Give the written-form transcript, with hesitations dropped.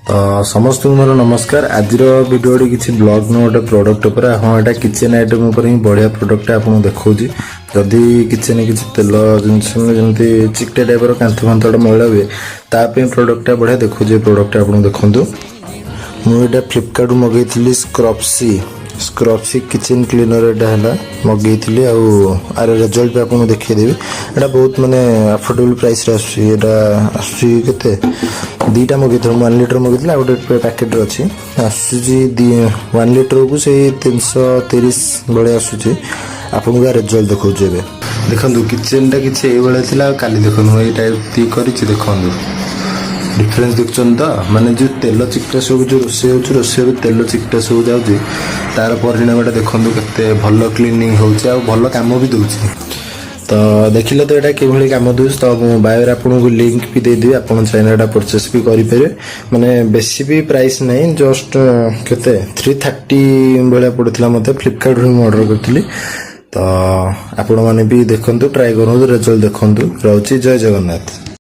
तो समस्त मोर नमस्कार। आज भिडियो किसी ब्लॉग न गोटे प्रोडक्ट पर हाँ यहाँ किचेन आइटम पर ही बढ़िया प्रोडक्ट आपको देखा जदि किचेन किसी तेल जिनस जमी चिकटे टाइप कांथ फांथटा मैला हुए ताप प्रोडक्टा बढ़िया देखा प्रोडक्ट आप देखूँ मुझे फ्लिपकार्ट मगेली स्क्रॉप्सी किचेन क्लीनर यहाँ मगेली आर रिजल्ट भी आपको देखदेवी। यहाँ बहुत माने अफोर्डेबल प्राइस आसते दीटा मगे 1 लीटर मगे गोटे पैकेट अच्छी आसूची 1 लीटर को से 330 भाई आसूची आपको रिजल्ट देखा देखो किचेन टा किसी ये काली देखो ये टाइप कर डिफरेंस देखुन तो माने जो तेल चिकटा सब जो रोसे तेल चिकटा सब जाऊँगी तार परिणाम देखो के भल क्लीनिंग हो भल कम भी दूसरी तो देखिले तो यहाँ कि कम दूस तो बायोर आपको लिंक भी देदेवी आप चाइना परचेस भी करेंगे माने बेसी भी प्राइस नहीं जस्ट केते 330 भाया पड़ता मत फ्लिपकार्ट ऑर्डर करी तो आपण मैंने भी देखु ट्राए करूँ रिजल्ट देखु रोचे। जय जगन्नाथ।